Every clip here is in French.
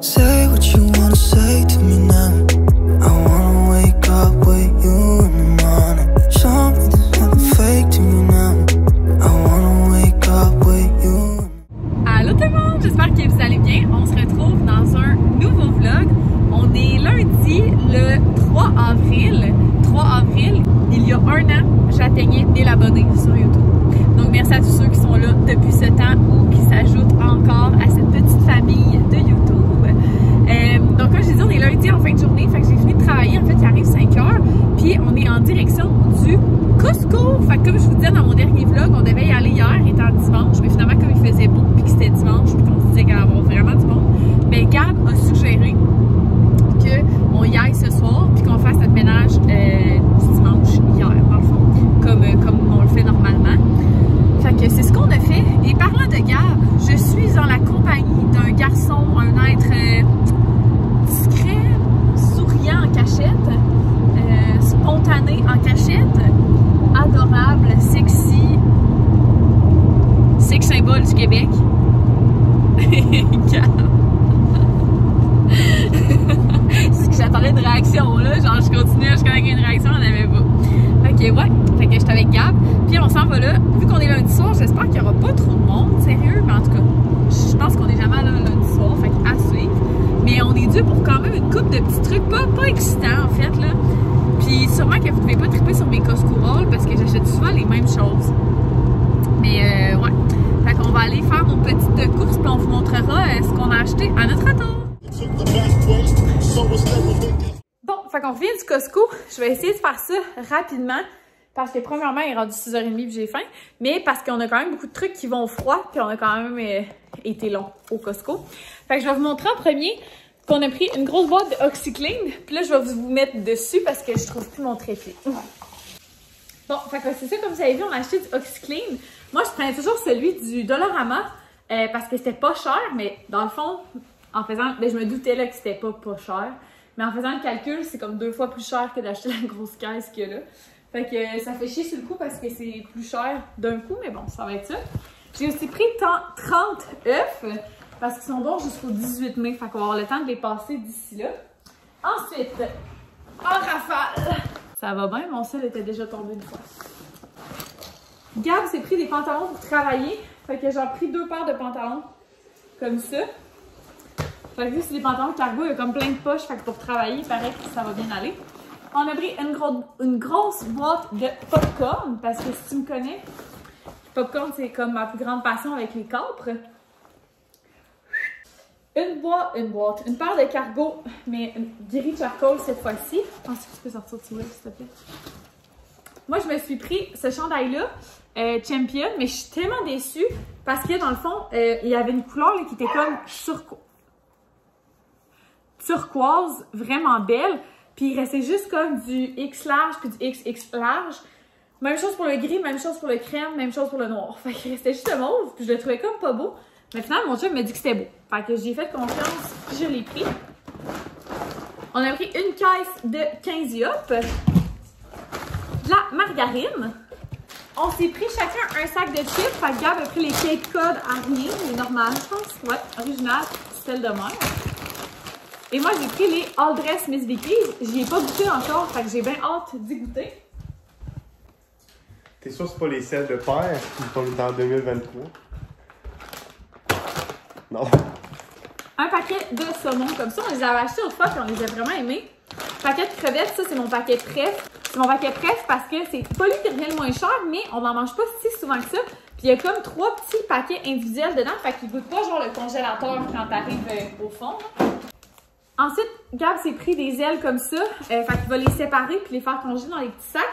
Say what you wanna say to me now. I wanna wake up with you in the morning. Show me there's nothing fake to me now. I wanna wake up with you. Allô tout le monde, j'espère que vous allez bien. On se retrouve dans un nouveau vlog. On est lundi, le 3 avril. 3 avril, il y a un an, j'atteignais 1000 abonnés sur YouTube. Donc merci à tous ceux qui sont là depuis ce temps ou qui s'ajoutent encore à cette petite famille de YouTube. Donc comme je disais, on est lundi en fin de journée, fait que j'ai fini de travailler, en fait il arrive 5 heures, puis on est en direction du Costco. Fait que comme je vous disais dans mon dernier vlog, on devait y aller hier, étant dimanche, mais finalement comme il faisait beau, puis que c'était dimanche, puis qu'on se disait qu'il allait y avoir vraiment du monde, ben Gab a suggéré qu'on y aille ce soir, puis qu'on fasse notre ménage du dimanche hier, dans le fond, comme on le fait normalement. Fait que c'est ce qu'on a fait. Et parlant de Gab, je suis en la compagnie d'un garçon, un être discret, souriant en cachette, spontané en cachette, adorable, sexy, sex symbole du Québec. Gab. C'est que j'attendais une réaction là, genre je continuais jusqu'à qu'il y ait une réaction, on n'avait pas. Fait que ouais, fait que j'étais avec Gab, puis on s'en va là. Vu qu'on est lundi soir, j'espère qu'il n'y aura pas trop de monde, sérieux, mais en tout cas, je pense qu'on est jamais là lundi soir, fait qu'à suivre. Mais on est dû pour quand même une couple de petits trucs pas excitants en fait là. Puis sûrement que vous ne devez pas triper sur mes Costco Rolls parce que j'achète souvent les mêmes choses. Mais ouais, fait qu'on va aller faire nos petites courses, puis on vous montrera ce qu'on a acheté à notre retour. Bon, fait qu'on revient du Costco. Je vais essayer de faire ça rapidement parce que premièrement, il est rendu 6h30 puis j'ai faim, mais parce qu'on a quand même beaucoup de trucs qui vont au froid puis on a quand même été long au Costco. Fait que je vais vous montrer en premier qu'on a pris une grosse boîte de OxiClean, puis là, je vais vous mettre dessus parce que je trouve plus mon trépied. Bon, fait que c'est ça, comme vous avez vu, on a acheté du OxiClean. Moi, je prenais toujours celui du Dollarama parce que c'était pas cher, mais dans le fond, en faisant, ben, je me doutais là que c'était pas cher, mais en faisant le calcul, c'est comme 2 fois plus cher que d'acheter la grosse caisse qu'il y a là. Fait que ça fait chier sur le coup parce que c'est plus cher d'un coup, mais bon, ça va être ça. J'ai aussi pris 30 œufs parce qu'ils sont bons jusqu'au 18 mai, fait qu'on va avoir le temps de les passer d'ici là. Ensuite, en rafale, ça va bien, mon sel était déjà tombé une fois. Gab s'est pris des pantalons pour travailler, fait que j'ai pris 2 paires de pantalons comme ça. Fait que vu que c'est des pantalons cargo, il y a comme plein de poches, fait que pour travailler, il paraît que ça va bien aller. On a pris une grosse boîte de popcorn, parce que si tu me connais, le popcorn c'est comme ma plus grande passion avec les capres. Une paire de cargo, mais gris charcoal cette fois-ci. Pense que tu peux sortir de s'il te plaît. Moi, je me suis pris ce chandail-là, Champion, mais je suis tellement déçue parce que dans le fond, il y avait une couleur là, qui était comme turquoise, vraiment belle. Puis il restait juste comme du X large puis du XX large. Même chose pour le gris, même chose pour le crème, même chose pour le noir. Fait qu'il restait juste le mauve, puis je le trouvais comme pas beau. Mais finalement, mon chum m'a dit que c'était beau. Fait que j'ai fait confiance, puis je l'ai pris. On a pris une caisse de 15 yop, de la margarine. On s'est pris chacun un sac de chips. Fait que Gab a pris les Cape Cod Army, les normales, je pense. Ouais, originales, celle de mère. Et moi, j'ai pris les All Dress Miss Vicky's. J'y ai pas goûté encore, fait que j'ai bien hâte d'y goûter. T'es sûr que c'est pas les selles de père qui sont dans 2023? Non. Un paquet de saumon comme ça. On les avait achetés autrefois et on les a vraiment aimés. Paquet de crevettes, ça c'est mon paquet préf. C'est mon paquet préf parce que c'est pas lui qui revient le moins cher, mais on n'en mange pas si souvent que ça. Puis il y a comme 3 petits paquets individuels dedans, fait qu'ils goûtent pas genre le congélateur quand t'arrives au fond. Ensuite, Gab s'est pris des ailes comme ça, fait qu'il va les séparer puis les faire congeler dans les petits sacs.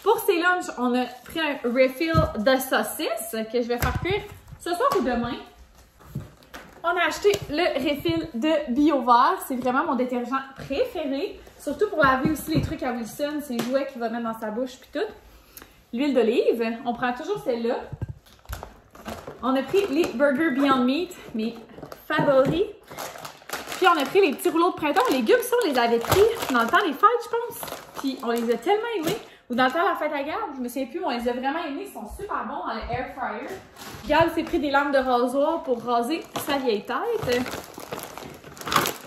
Pour ses lunchs, on a pris un refill de saucisse que je vais faire cuire ce soir ou demain. On a acheté le refill de BioVert, c'est vraiment mon détergent préféré, surtout pour laver aussi les trucs à Wilson, ses jouets qu'il va mettre dans sa bouche puis tout. L'huile d'olive, on prend toujours celle-là. On a pris les burgers Beyond Meat, mes favoris. Puis on a pris les petits rouleaux de printemps. Les légumes, ça, on les avait pris dans le temps des fêtes, je pense. Puis on les a tellement aimés. Ou dans le temps de la fête à Gab, je me souviens plus, on les a vraiment aimés. Ils sont super bons dans le air fryer. Gab s'est pris des lames de rasoir pour raser sa vieille tête.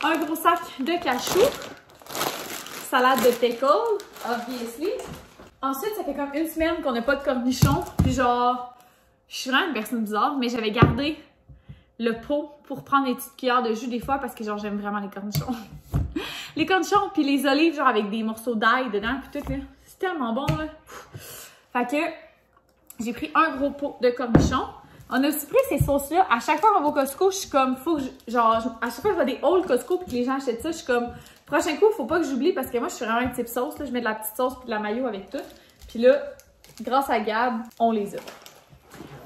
Un gros sac de cachou. Salade de pickle, obviously. Ensuite, ça fait comme une semaine qu'on n'a pas de cornichons. Puis genre, je suis vraiment une personne bizarre, mais j'avais gardé le pot pour prendre des petites cuillères de jus des fois parce que genre, j'aime vraiment les cornichons. Les cornichons puis les olives, genre avec des morceaux d'ail dedans, puis tout, là. C'est tellement bon, là. Fait que j'ai pris un gros pot de cornichons. On a aussi pris ces sauces-là. À chaque fois qu'on va au Costco, je suis comme, faut que genre, à chaque fois que je vois des hauls Costco puis que les gens achètent ça, je suis comme, prochain coup, faut pas que j'oublie parce que moi, je suis vraiment un type sauce, là. Je mets de la petite sauce puis de la mayo avec tout. Puis là, grâce à Gab, on les a.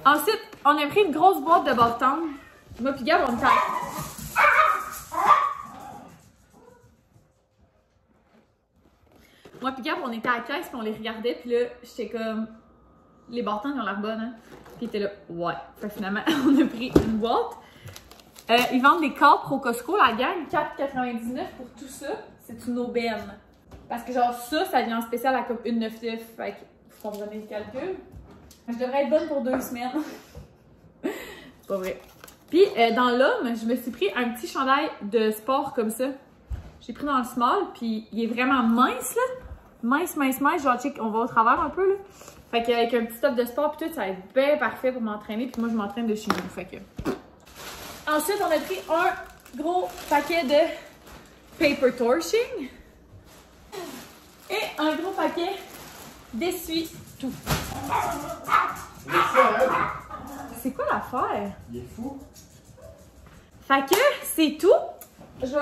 Ensuite, on a pris une grosse boîte de bâtons. Moi puis Gab, on est Moi puis Gab, on était à la caisse puis on les regardait puis là, j'étais comme, les bâtons, ils ont l'air bonnes, hein? Puis il était là, ouais. Fait que finalement, on a pris une boîte. Ils vendent des capres au Costco, la gang, 4,99 pour tout ça. C'est une aubaine. Parce que genre ça vient en spécial à comme 1,99. Fait que vous comprenez le calcul. Je devrais être bonne pour 2 semaines. C'est pas vrai. Puis dans l'homme, je me suis pris un petit chandail de sport comme ça. J'ai pris dans le small, puis il est vraiment mince là. Mince, genre check, on va au travers un peu là. Fait qu'avec un petit top de sport pis tout, ça va être bien parfait pour m'entraîner. Puis moi, je m'entraîne de chez nous. Fait que... Ensuite, on a pris un gros paquet de paper torching. Et un gros paquet d'essuie-tout. C'est quoi l'affaire? Il est fou. Fait que c'est tout. Je vais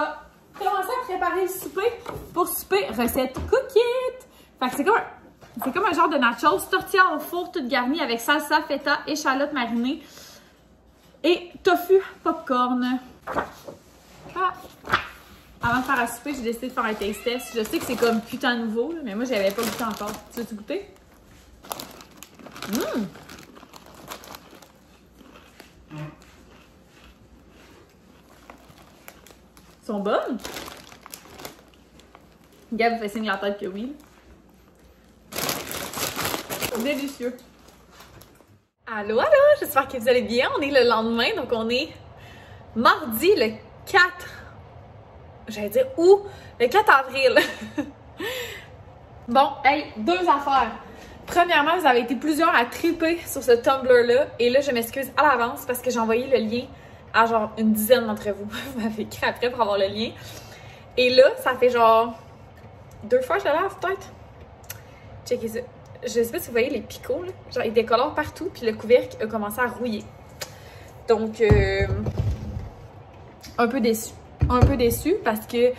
commencer à préparer le souper. Pour souper, recette cookite. Fait que c'est comme un genre de nachos, tortilla au four, toute garnie avec salsa, feta, échalote marinée et tofu popcorn. Ah. Avant de faire à souper, j'ai décidé de faire un taste test. Je sais que c'est comme putain nouveau, mais moi, j'avais pas goûté encore. Tu veux-tu goûter? Ils sont bonnes? Gab fait signe la tête que oui. Délicieux. Allô, allô, j'espère que vous allez bien. On est le lendemain, donc on est mardi le 4. J'allais dire où? Le 4 avril. Bon, hey, 2 affaires. Premièrement, vous avez été plusieurs à triper sur ce Tumblr-là. Et là, je m'excuse à l'avance parce que j'ai envoyé le lien à genre une dizaine d'entre vous. Vous m'avez écrit après pour avoir le lien. Et là, ça fait genre 2 fois que je le lave, peut-être. Checkez ça. Je sais pas si vous voyez les picots, là. Genre, ils décolorent partout, puis le couvercle a commencé à rouiller. Donc, un peu déçue. Un peu déçue parce que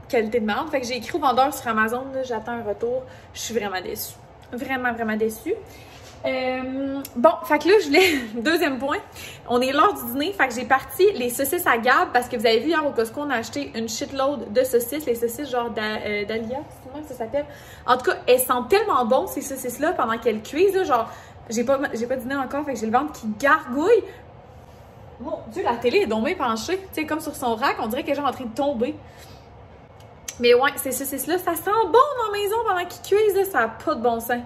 qualité de merde. Fait que j'ai écrit au vendeur sur Amazon, j'attends un retour. Je suis vraiment déçue. Vraiment, vraiment déçue. Bon, fait que là, je voulais... Deuxième point, on est l'heure du dîner, fait que j'ai parti les saucisses à Gab parce que vous avez vu hier au Costco, on a acheté une shitload de saucisses, les saucisses genre d'Alia, c'est comment ça s'appelle? En tout cas, elles sentent tellement bon ces saucisses-là pendant qu'elles cuisent, là, genre, j'ai pas dîné encore, fait que j'ai le ventre qui gargouille. Mon Dieu, la télé est donc bien penchée, tu sais, comme sur son rack, on dirait qu'elle est genre en train de tomber. Mais ouais, ces saucisses-là, ça sent bon dans la maison pendant qu'ils cuisent, là, ça n'a pas de bon sens.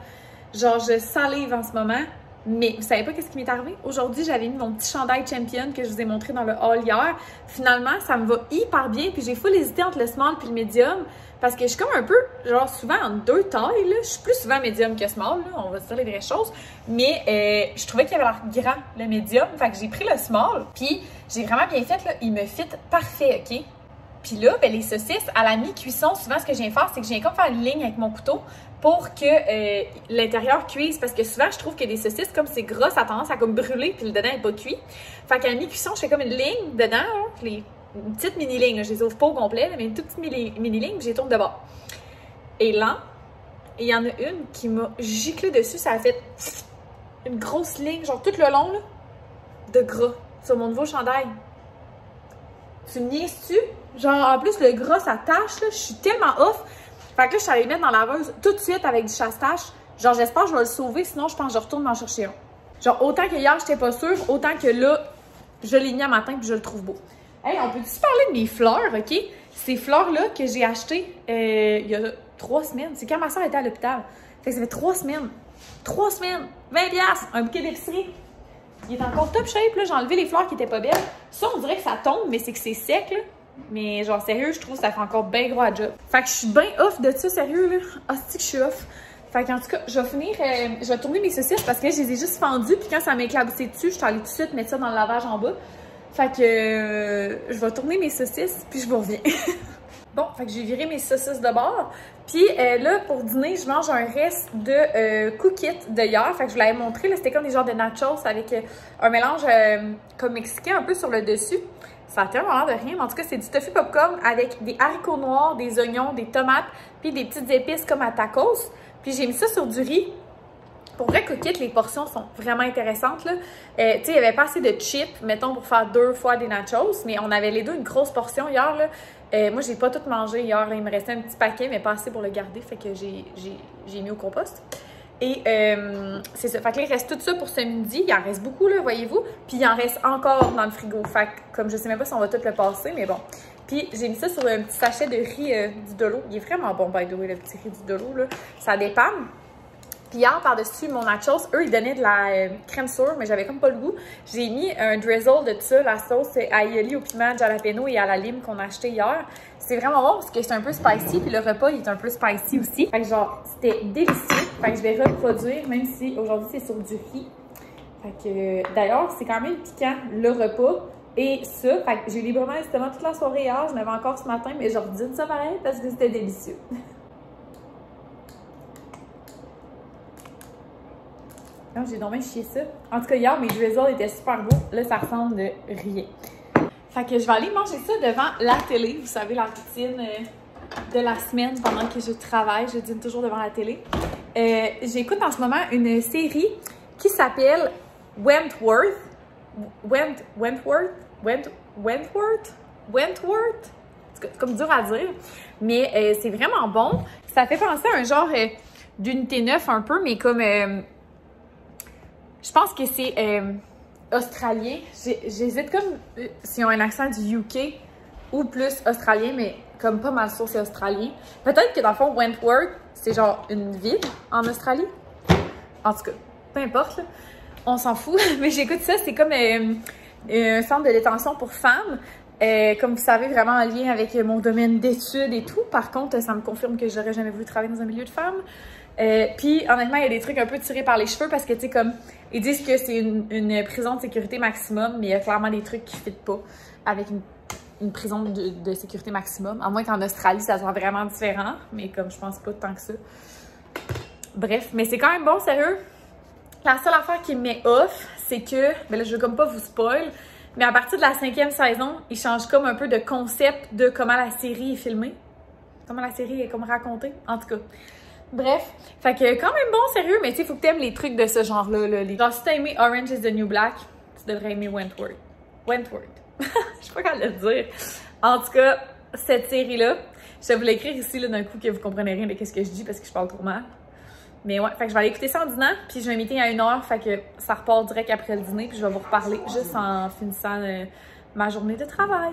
Genre, je salive en ce moment, mais vous savez pas qu'est-ce qui m'est arrivé? Aujourd'hui, j'avais mis mon petit chandail Champion que je vous ai montré dans le haul hier. Finalement, ça me va hyper bien, puis j'ai full hésité entre le small puis le medium, parce que je suis comme un peu, genre, souvent en 2 tailles, là. Je suis plus souvent medium que small, là, on va se dire les vraies choses, mais je trouvais qu'il avait l'air grand, le medium, fait que j'ai pris le small, puis j'ai vraiment bien fait, là, il me fit parfait, OK? Puis là, ben, les saucisses, à la mi-cuisson, souvent, ce que je viens faire, c'est que je viens comme faire une ligne avec mon couteau pour que l'intérieur cuise. Parce que souvent, je trouve que des saucisses, comme c'est gras, ça a tendance à comme brûler, puis le dedans n'est pas cuit. Fait qu'à la mi-cuisson, je fais comme une ligne dedans, là, une petite mini-ligne. Je les ouvre pas au complet, mais une toute petite mini-ligne, puis je les tourne de bord. Et là, il y en a une qui m'a giclé dessus. Ça a fait une grosse ligne, genre tout le long, là, de gras sur mon nouveau chandail. Tu me niaises-tu? Genre, en plus, le gras, ça tâche, là. Je suis tellement off. Fait que là, je suis allée le mettre dans la laveuse tout de suite avec du chasse-tache. Genre, j'espère que je vais le sauver, sinon, je pense que je retourne m'en chercher un. Genre, autant que hier, j'étais pas sûre, autant que là, je l'ai mis à matin puis je le trouve beau. Hey, on peut-$tu parler de mes fleurs, OK? Ces fleurs-là que j'ai achetées il y a 3 semaines. C'est quand ma soeur était à l'hôpital. Fait que ça fait 3 semaines. 3 semaines! 20$! Un bouquet d'épicerie. il est encore top shape, là. J'ai enlevé les fleurs qui étaient pas belles. Ça, on dirait que ça tombe, mais c'est que c'est sec, là. Mais genre, sérieux, je trouve que ça fait encore bien gros à job. Fait que je suis bien off de ça, sérieux, là. Ah, c'est que je suis off. Fait qu'en tout cas, je vais finir, je vais tourner mes saucisses parce que je les ai juste fendues. Puis quand ça m'a éclaboussé dessus, je suis allée tout de suite mettre ça dans le lavage en bas. Fait que je vais tourner mes saucisses, puis je vous reviens. Bon, fait que j'ai viré mes saucisses de bord. Puis là, pour dîner, je mange un reste de cookies de hier. Fait que je vous l'avais montré, là, c'était comme des genres de nachos avec un mélange comme mexicain un peu sur le dessus. Ça a tellement l'air de rien, mais en tout cas, c'est du tofu popcorn avec des haricots noirs, des oignons, des tomates, puis des petites épices comme à tacos. Puis j'ai mis ça sur du riz. Pour vrai, cookies, les portions sont vraiment intéressantes, là. Tu sais, il n'y avait pas assez de chips, mettons, pour faire 2 fois des nachos, mais on avait les deux une grosse portion hier, là. Moi, j'ai pas tout mangé hier, là. Il me restait un petit paquet, mais pas assez pour le garder, fait que j'ai mis au compost. Et c'est ça. Fait que là, il reste tout ça pour ce midi. Il en reste beaucoup, là, voyez-vous. Puis il en reste encore dans le frigo. Fait que, comme je sais même pas si on va tout le passer, mais bon. Puis j'ai mis ça sur un petit sachet de riz du Dolo. Il est vraiment bon, by the way, le petit riz du Dolo, là. Ça dépanne. Puis hier, par-dessus mon nachos, eux, ils donnaient de la crème sûre, mais j'avais comme pas le goût. J'ai mis un drizzle de ça, la sauce aioli au piment, jalapeno et à la lime qu'on a acheté hier. C'est vraiment bon parce que c'est un peu spicy, puis le repas, il est un peu spicy aussi. Fait que genre, c'était délicieux. Fait que je vais reproduire, même si aujourd'hui, c'est sur du riz. Fait que, d'ailleurs, c'est quand même piquant, le repas. Et ça, fait que j'ai librement l'estomac toute la soirée hier. J'en avais encore ce matin, mais je redis ça pareil parce que c'était délicieux. Non, j'ai donc bien chié ça. En tout cas, hier, mes drizzles étaient super beaux. Là, ça ressemble de rien. Fait que je vais aller manger ça devant la télé. Vous savez, la routine de la semaine pendant que je travaille. Je dîne toujours devant la télé. J'écoute en ce moment une série qui s'appelle Wentworth. C'est comme dur à dire. Mais c'est vraiment bon. Ça fait penser à un genre d'unité 9 un peu, mais comme... je pense que c'est australien. J'hésite comme s'ils ont un accent du UK ou plus australien, mais comme pas mal sûr c'est australien. Peut-être que dans le fond, Wentworth, c'est genre une ville en Australie. En tout cas, peu importe, là. On s'en fout. Mais j'écoute ça, c'est comme un centre de détention pour femmes. Comme vous savez, vraiment en lien avec mon domaine d'études et tout. Par contre, ça me confirme que j'aurais jamais voulu travailler dans un milieu de femmes. Puis honnêtement, il y a des trucs un peu tirés par les cheveux parce que tu sais, comme ils disent que c'est une prison de sécurité maximum, mais il y a clairement des trucs qui ne fitent pas avec une prison de sécurité maximum. À moins qu'en Australie, ça soit vraiment différent, mais comme je pense pas tant que ça. Bref, mais c'est quand même bon, sérieux. La seule affaire qui me met off, c'est que, ben là, je veux comme pas vous spoil, mais à partir de la 5e saison, ils changent comme un peu de concept de comment la série est filmée. Comment la série est comme racontée, en tout cas. Bref, fait que quand même bon, sérieux, mais tu sais, faut que t'aimes les trucs de ce genre-là. Genre, si t'as aimé Orange is the New Black, tu devrais aimer Wentworth. Wentworth. Je sais pas comment le dire. En tout cas, cette série-là, je vais vous l'écrire ici là d'un coup que vous comprenez rien de ce que je dis parce que je parle trop mal. Mais ouais, fait que je vais aller écouter ça en dînant, puis j'ai un meeting à 1h, fait que ça repart direct après le dîner, puis je vais vous reparler juste en finissant ma journée de travail.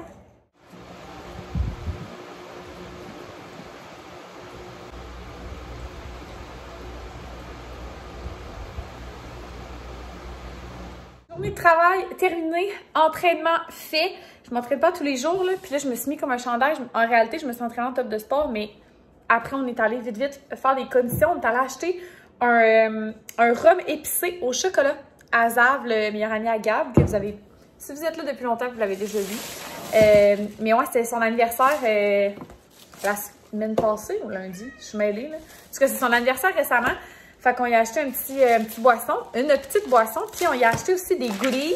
Journée de travail terminée, entraînement fait. Je m'entraîne pas tous les jours, là, puis là, je me suis mis comme un chandail. En réalité, je me suis entraînée en top de sport, mais après, on est allé vite faire des conditions. On est allé acheter un rhum épicé au chocolat à Zav, le meilleur ami à Gab, que vous avez... Si vous êtes là depuis longtemps, vous l'avez déjà vu. Mais ouais, c'était son anniversaire la semaine passée ou lundi. Je suis mêlée, là. Parce que c'est son anniversaire récemment. Fait qu'on y a acheté une petite boisson, puis on y a acheté aussi des goodies,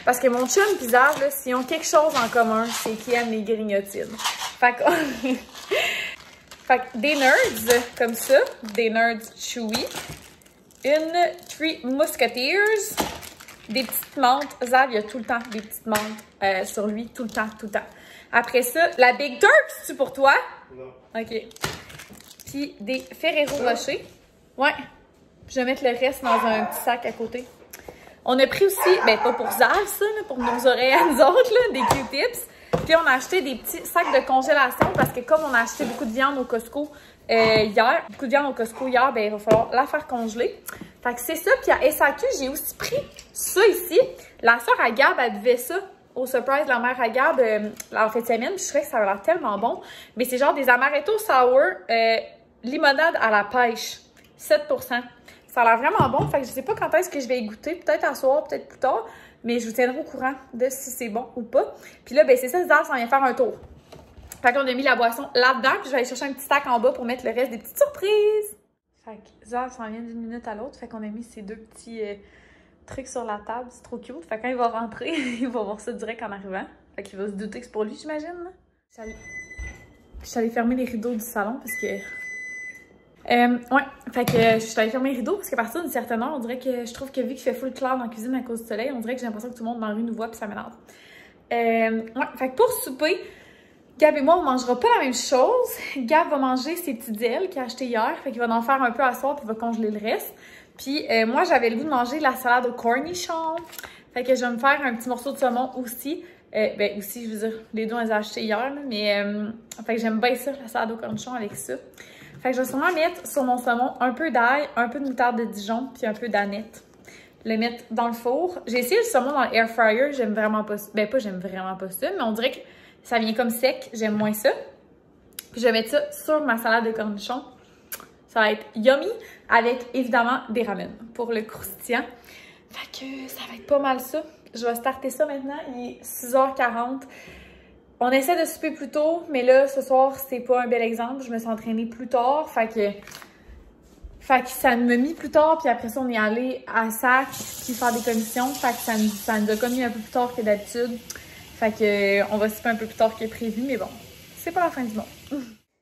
parce que mon chum et Zav, là, s'ils ont quelque chose en commun, c'est qu'ils aiment les grignotines. Fait que... Fait que des nerds, comme ça, des nerds chewy, une Three Musketeers, des petites menthes. Zav, il y a tout le temps des petites menthes sur lui, tout le temps. Après ça, la Big Turk, c'est-tu pour toi? Non. OK. Puis des Ferrero Rocher. Ouais. Je vais mettre le reste dans un petit sac à côté. On a pris aussi, ben pas pour Zav, ça, là, pour nos oreilles à nous autres, là, des Q-tips. Puis on a acheté des petits sacs de congélation parce que comme on a acheté beaucoup de viande au Costco hier, ben il va falloir la faire congeler. Fait que c'est ça. Puis à SAQ, j'ai aussi pris ça ici. La sœur à Gab, elle buvait ça au surprise de la mère à Gab en fin de semaine. Puis je trouvais que ça a l'air tellement bon. Mais c'est genre des amaretto sour limonade à la pêche. 7%. Ça a l'air vraiment bon. Fait que je sais pas quand est-ce que je vais y goûter. Peut-être à soir, peut-être plus tard. Mais je vous tiendrai au courant de si c'est bon ou pas. Puis là, ben c'est ça, Zaz s'en vient faire un tour. Fait qu'on a mis la boisson là-dedans. Puis je vais aller chercher un petit sac en bas pour mettre le reste des petites surprises. Fait que Zaz s'en vient d'une minute à l'autre. Fait qu'on a mis ces deux petits trucs sur la table. C'est trop cute. Fait que quand il va rentrer, il va voir ça direct en arrivant. Fait qu'il va se douter que c'est pour lui, j'imagine. Je suis allée fermer les rideaux du salon parce que... ouais, fait que je suis allée fermer les rideaux parce qu'à partir d'une certaine heure, on dirait que je trouve que vu qu'il fait full cloud dans la cuisine à cause du soleil, on dirait que j'ai l'impression que tout le monde dans la rue nous voit puis ça m'énerve. Ouais, fait que pour souper, Gab et moi, on mangera pas la même chose. Gab va manger ses petites ailes qu'il a achetées hier, fait qu'il va en faire un peu à soir puis il va congeler le reste. Puis moi, j'avais le goût de manger la salade au cornichon. Fait que je vais me faire un petit morceau de saumon aussi. Ben aussi, je veux dire, les deux on les a achetés hier, là, mais fait que j'aime bien ça, la salade au cornichon avec ça. Fait que je vais sûrement mettre sur mon saumon un peu d'ail, un peu de moutarde de Dijon, puis un peu d'aneth. Le mettre dans le four. J'ai essayé le saumon dans l'air fryer, j'aime vraiment pas ça. Ben pas j'aime vraiment pas ça, mais on dirait que ça vient comme sec, j'aime moins ça. Puis je vais mettre ça sur ma salade de cornichons. Ça va être yummy, avec évidemment des ramen pour le croustillant. Fait que ça va être pas mal ça. Je vais starter ça maintenant, il est 6h40. On essaie de souper plus tôt, mais là, ce soir, c'est pas un bel exemple. Je me suis entraînée plus tard, fait que ça me mis plus tard, puis après ça, on est allé à SAQ, puis faire des commissions. Fait que ça nous a commis un peu plus tard que d'habitude. Fait que on va souper un peu plus tard que prévu, mais bon, c'est pas la fin du monde.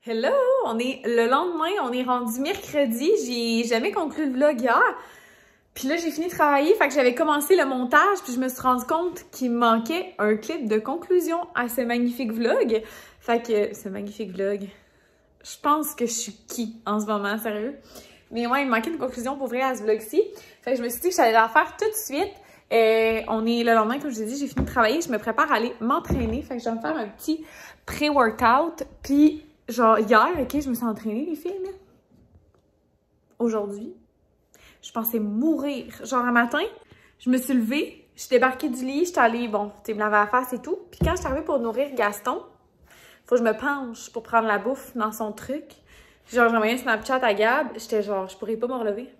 Hello! On est le lendemain, on est rendu mercredi. J'ai jamais conclu le vlog hier. Puis là, j'ai fini de travailler, fait que j'avais commencé le montage, puis je me suis rendu compte qu'il me manquait un clip de conclusion à ce magnifique vlog. Fait que, ce magnifique vlog, je pense que je suis qui en ce moment, sérieux? Mais ouais, il me manquait une conclusion pour vrai à ce vlog-ci. Fait que je me suis dit que j'allais la faire tout de suite. On est le lendemain, comme je vous ai dit, j'ai fini de travailler, je me prépare à aller m'entraîner. Fait que je vais me faire un petit pré-workout. Puis, genre, hier, ok, je me suis entraînée, les filles, là. Aujourd'hui. Je pensais mourir. Genre, un matin, je me suis levée, je suis débarquée du lit, j'étais allée, bon, tu sais, me laver la face et tout. Puis quand je suis arrivée pour nourrir Gaston, faut que je me penche pour prendre la bouffe dans son truc. Genre, j'ai envoyé un Snapchat à Gab, j'étais genre, je pourrais pas me relever.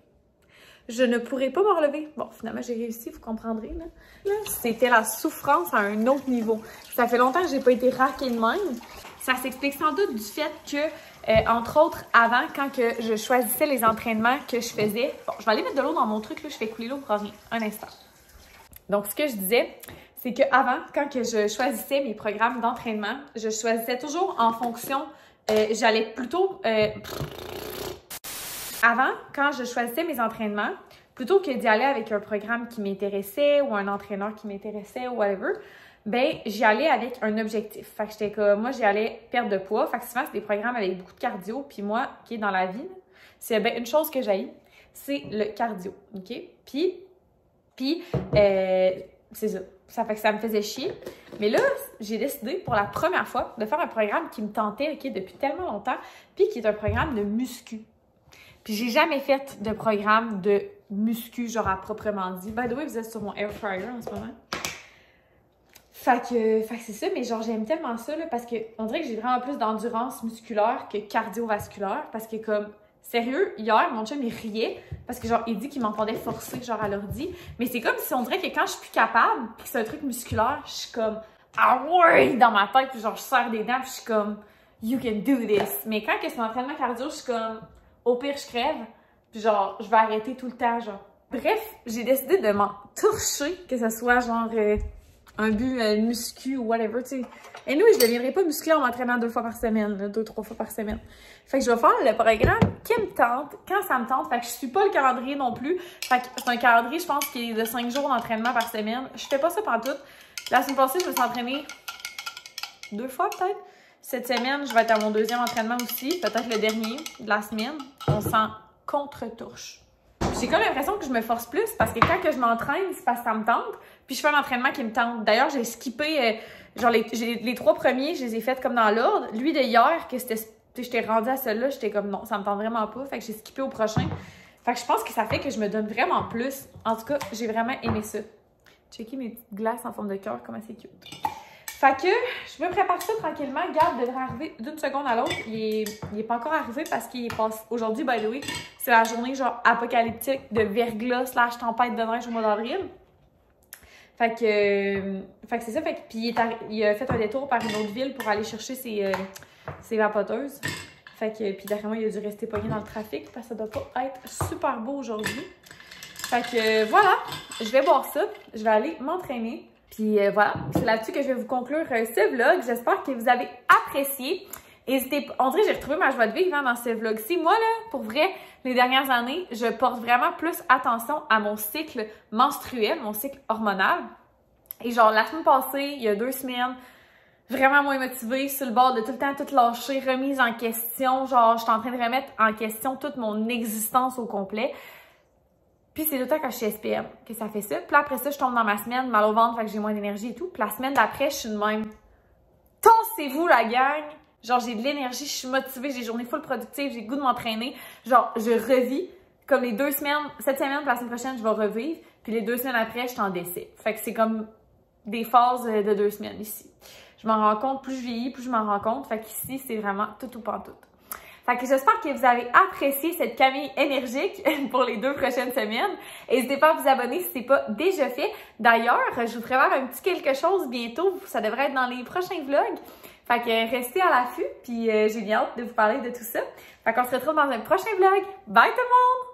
Je ne pourrais pas me relever. Bon, finalement, j'ai réussi, vous comprendrez, là. C'était la souffrance à un autre niveau. Ça fait longtemps que j'ai pas été raquée de même. Ça s'explique sans doute du fait que, entre autres, avant, quand que je choisissais les entraînements que je faisais... Bon, je vais aller mettre de l'eau dans mon truc, là, je fais couler l'eau pour rien. Un instant. Donc, ce que je disais, c'est qu'avant, quand que je choisissais mes programmes d'entraînement, je choisissais toujours en fonction... j'allais plutôt... Avant, quand je choisissais mes entraînements, plutôt que d'y aller avec un programme qui m'intéressait ou un entraîneur qui m'intéressait ou whatever... ben j'y allais avec un objectif. Fait que j'étais comme, moi j'y allais perdre de poids. Fait que souvent c'est des programmes avec beaucoup de cardio. Puis moi, qui est dans la vie, c'est ben une chose que j'haïs, c'est le cardio, ok? Puis c'est ça. Ça fait que ça me faisait chier. Mais là, j'ai décidé pour la première fois de faire un programme qui me tentait, ok, depuis tellement longtemps, puis qui est un programme de muscu. Puis j'ai jamais fait de programme de muscu, genre à proprement dit. By the way, vous êtes sur mon air fryer en ce moment. Fait que c'est ça, mais genre j'aime tellement ça là, parce que on dirait que j'ai vraiment plus d'endurance musculaire que cardiovasculaire. Parce que comme, sérieux, hier, mon chum il riait parce que genre il dit qu'il m'entendait forcer genre à l'ordi. Mais c'est comme si on dirait que quand je suis plus capable, puis que c'est un truc musculaire, je suis comme ah ouais dans ma tête, puis genre je serre des dents, puis je suis comme you can do this. Mais quand c'est un entraînement cardio, je suis comme au pire je crève, puis genre je vais arrêter tout le temps genre. Bref, j'ai décidé de m'en torcher, que ce soit genre un but muscu ou whatever, tu sais. Et nous, je ne deviendrai pas musclée en m'entraînant 2 fois par semaine, 2-3 fois par semaine. Fait que je vais faire le programme qui me tente, quand ça me tente. Fait que je suis pas le calendrier non plus. Fait que c'est un calendrier, je pense, qui est de 5 jours d'entraînement par semaine. Je fais pas ça pantoute. La semaine passée, je me suis entraînée 2 fois peut-être. Cette semaine, je vais être à mon 2e entraînement aussi, peut-être le dernier de la semaine. On s'en contre-touche. J'ai comme l'impression que je me force plus parce que quand que je m'entraîne, c'est parce que ça me tente. Puis je fais un entraînement qui me tente. D'ailleurs, j'ai skippé Genre, les 3 premiers, je les ai faits comme dans l'ordre. Lui de hier, que c'était, j'étais rendue à celle-là, j'étais comme non, ça me tente vraiment pas. Fait que j'ai skippé au prochain. Fait que je pense que ça fait que je me donne vraiment plus. En tout cas, j'ai vraiment aimé ça. Checker mes petites glaces en forme de cœur, comment c'est cute. Fait que je me prépare ça tranquillement. Gab devrait arriver d'une seconde à l'autre. Il est pas encore arrivé parce qu'il passe aujourd'hui, by the way. C'est la journée genre apocalyptique de verglas / tempête de neige au mois d'avril. Fait que c'est ça. Fait que, puis il a fait un détour par une autre ville pour aller chercher ses vapoteuses. Fait que, puis d'après moi, il a dû rester pogné dans le trafic parce que ça doit pas être super beau aujourd'hui. Fait que voilà, je vais boire ça. Je vais aller m'entraîner. Puis voilà, c'est là-dessus que je vais vous conclure ce vlog. J'espère que vous avez apprécié. N'hésitez pas, on dirait que j'ai retrouvé ma joie de vivre dans ce vlog-ci. Moi, là, pour vrai, les dernières années, je porte vraiment plus attention à mon cycle menstruel, mon cycle hormonal. Et genre, la semaine passée, il y a 2 semaines, vraiment moins motivée, sur le bord de tout le temps tout lâcher, remise en question. Genre, je suis en train de remettre en question toute mon existence au complet. Puis c'est tout le temps quand je suis SPM que ça fait ça. Puis après ça, je tombe dans ma semaine, mal au ventre, fait que j'ai moins d'énergie et tout. Puis la semaine d'après, je suis de même. Tassez-vous la gang! Genre, j'ai de l'énergie, je suis motivée, j'ai des journées full productives, j'ai le goût de m'entraîner. Genre, je revis. Comme les 2 semaines, cette semaine, puis la semaine prochaine, je vais revivre. Puis les 2 semaines après, je suis en décès. Fait que c'est comme des phases de 2 semaines ici. Je m'en rends compte, plus je vieillis, plus je m'en rends compte. Fait qu'ici, c'est vraiment tout ou pas tout. Fait que j'espère que vous avez apprécié cette Camille énergique pour les 2 prochaines semaines. N'hésitez pas à vous abonner si ce n'est pas déjà fait. D'ailleurs, je vous prépare un petit quelque chose bientôt. Ça devrait être dans les prochains vlogs. Fait que restez à l'affût, puis j'ai bien hâte de vous parler de tout ça. Fait qu'on se retrouve dans un prochain vlog. Bye tout le monde!